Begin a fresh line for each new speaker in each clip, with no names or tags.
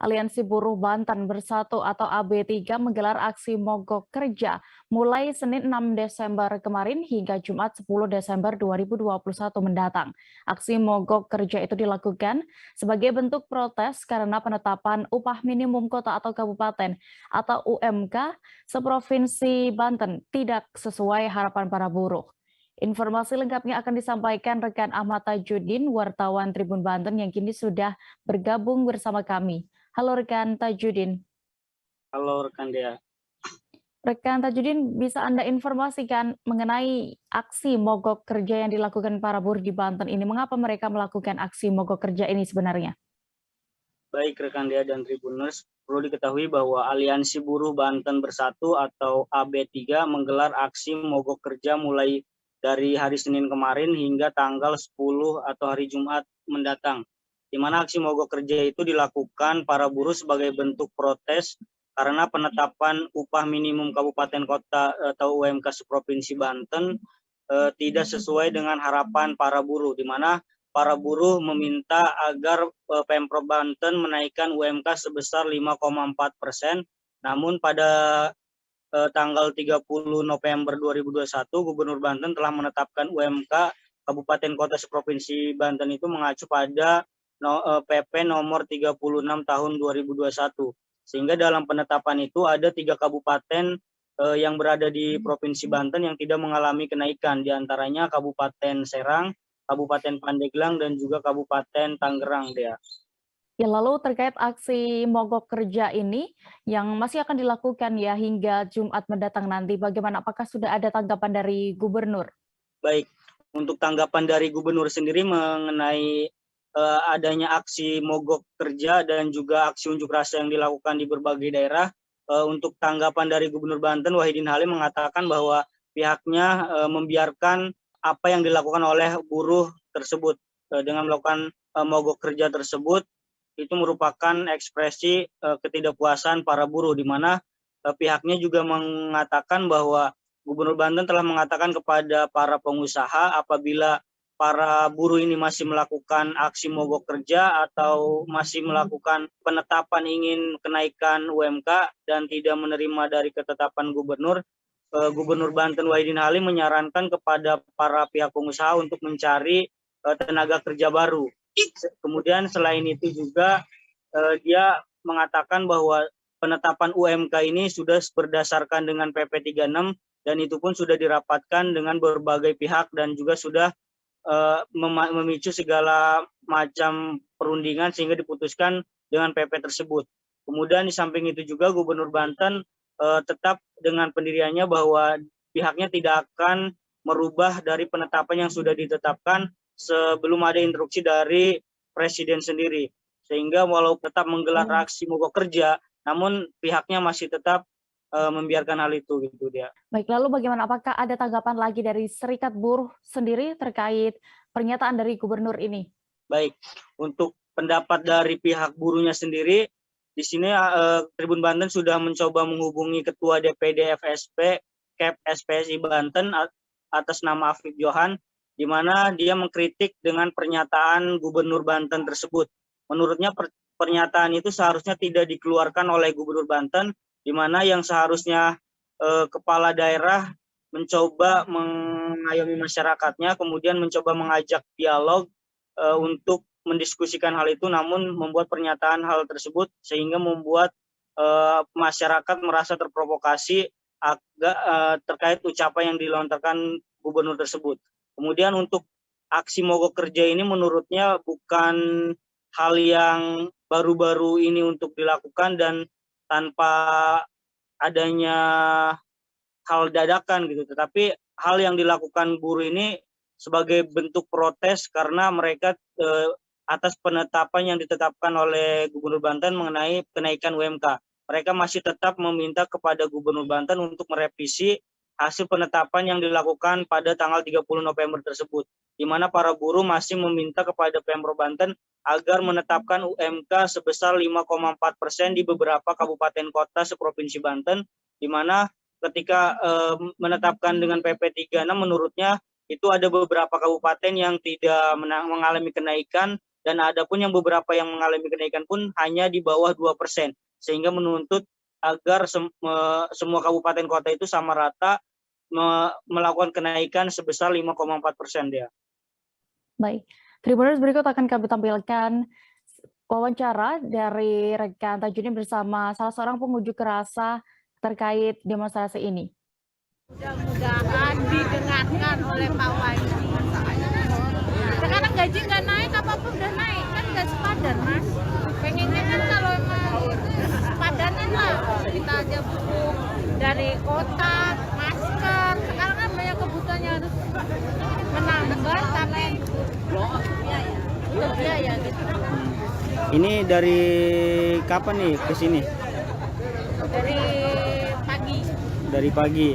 Aliansi Buruh Banten Bersatu atau AB3 menggelar aksi mogok kerja mulai Senin 6 Desember kemarin hingga Jumat 10 Desember 2021 mendatang. Aksi mogok kerja itu dilakukan sebagai bentuk protes karena penetapan upah minimum kota atau kabupaten atau UMK seprovinsi Banten tidak sesuai harapan para buruh. Informasi lengkapnya akan disampaikan rekan Ahmad Tajudin, wartawan Tribun Banten yang kini sudah bergabung bersama kami. Halo rekan Tajudin.
Halo rekan Dea.
Rekan Tajudin, bisa Anda informasikan mengenai aksi mogok kerja yang dilakukan para buruh di Banten ini? Mengapa mereka melakukan aksi mogok kerja ini sebenarnya?
Baik rekan Dea dan Tribuners, perlu diketahui bahwa Aliansi Buruh Banten Bersatu atau AB3 menggelar aksi mogok kerja mulai dari hari Senin kemarin hingga tanggal 10 atau hari Jumat mendatang. Di mana aksi mogok kerja itu dilakukan para buruh sebagai bentuk protes karena penetapan upah minimum kabupaten kota atau UMK seprovinsi Banten tidak sesuai dengan harapan para buruh, di mana para buruh meminta agar Pemprov Banten menaikkan UMK sebesar 5,4%. Namun pada tanggal 30 November 2021, Gubernur Banten telah menetapkan UMK Kabupaten Kota Seprovinsi Banten itu mengacu pada PP nomor 36 tahun 2021. Sehingga dalam penetapan itu ada 3 kabupaten yang berada di Provinsi Banten yang tidak mengalami kenaikan, diantaranya Kabupaten Serang, Kabupaten Pandeglang, dan juga Kabupaten Tangerang, Dea.
Ya, lalu terkait aksi mogok kerja ini yang masih akan dilakukan ya hingga Jumat mendatang nanti, bagaimana? Apakah sudah ada tanggapan dari Gubernur?
Baik, untuk tanggapan dari Gubernur sendiri mengenai adanya aksi mogok kerja dan juga aksi unjuk rasa yang dilakukan di berbagai daerah, untuk tanggapan dari Gubernur Banten Wahidin Halim mengatakan bahwa pihaknya membiarkan apa yang dilakukan oleh buruh tersebut dengan melakukan mogok kerja tersebut. Itu merupakan ekspresi ketidakpuasan para buruh, di mana pihaknya juga mengatakan bahwa Gubernur Banten telah mengatakan kepada para pengusaha apabila para buruh ini masih melakukan aksi mogok kerja atau masih melakukan penetapan ingin kenaikan UMK dan tidak menerima dari ketetapan Gubernur, Gubernur Banten Wahidin Halim menyarankan kepada para pihak pengusaha untuk mencari tenaga kerja baru. Kemudian selain itu juga dia mengatakan bahwa penetapan UMK ini sudah berdasarkan dengan PP 36 dan itu pun sudah dirapatkan dengan berbagai pihak dan juga sudah memicu segala macam perundingan sehingga diputuskan dengan PP tersebut. Kemudian di samping itu juga Gubernur Banten tetap dengan pendiriannya bahwa pihaknya tidak akan merubah dari penetapan yang sudah ditetapkan sebelum ada instruksi dari Presiden sendiri. Sehingga walau tetap menggelar aksi mogok kerja, namun pihaknya masih tetap membiarkan hal itu gitu dia.
Baik, lalu bagaimana? Apakah ada tanggapan lagi dari Serikat Buruh sendiri terkait pernyataan dari Gubernur ini?
Baik, untuk pendapat dari pihak buruhnya sendiri, di sini Tribun Banten sudah mencoba menghubungi Ketua DPD FSP KEP SPSI Banten atas nama Afif Johan, di mana dia mengkritik dengan pernyataan Gubernur Banten tersebut. Menurutnya pernyataan itu seharusnya tidak dikeluarkan oleh Gubernur Banten, di mana yang seharusnya kepala daerah mencoba mengayomi masyarakatnya, kemudian mencoba mengajak dialog untuk mendiskusikan hal itu, namun membuat pernyataan hal tersebut sehingga membuat masyarakat merasa terprovokasi terkait ucapan yang dilontarkan Gubernur tersebut. Kemudian untuk aksi mogok kerja ini menurutnya bukan hal yang baru-baru ini untuk dilakukan dan tanpa adanya hal dadakan gitu, tetapi hal yang dilakukan buruh ini sebagai bentuk protes karena mereka atas penetapan yang ditetapkan oleh Gubernur Banten mengenai kenaikan UMK. Mereka masih tetap meminta kepada Gubernur Banten untuk merevisi hasil penetapan yang dilakukan pada tanggal 30 November tersebut, di mana para buruh masih meminta kepada Pemprov Banten agar menetapkan UMK sebesar 5,4% di beberapa kabupaten kota seprovinsi Banten, di mana ketika menetapkan dengan PP 36 menurutnya itu ada beberapa kabupaten yang tidak mengalami kenaikan dan ada pun yang beberapa yang mengalami kenaikan pun hanya di bawah 2%, sehingga menuntut agar semua kabupaten kota itu sama rata melakukan kenaikan sebesar 5,4% dia.
Baik, Tribuners, berikut akan kami tampilkan wawancara dari rekan Tajudin bersama salah seorang pengunjuk rasa terkait demonstrasi ini.
Mudah-mudahan didengarkan oleh Pak Wahyu. Sekarang gaji nggak naik, apapun udah naik, kan nggak sepadan, Mas. Pengennya kan kalau emang sepadanan lah, kita aja butuh dari kotak, masker. Sekarang kan banyak kebutuhannya harus menambah, tapi biaya gitu.
Ini dari kapan nih ke sini?
Dari pagi.
Dari pagi.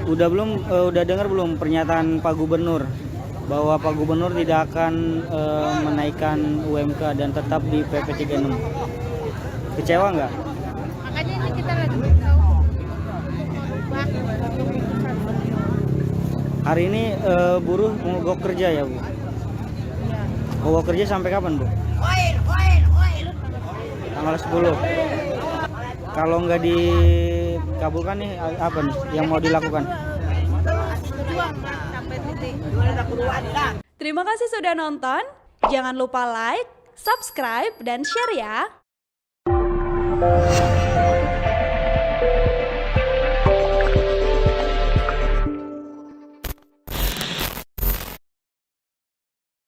Udah dengar belum pernyataan Pak Gubernur bahwa Pak Gubernur tidak akan menaikkan UMK dan tetap di PP 36? Kecewa nggak?
Makanya ini kita lagi tahu.
Hari ini buruh mogok kerja ya, Bu? Mogok kerja sampai kapan, Bu? Tanggal 10. Kalau nggak dikabulkan nih, apa nih yang mau dilakukan?
Terima kasih sudah nonton. Jangan lupa like, subscribe, dan share ya.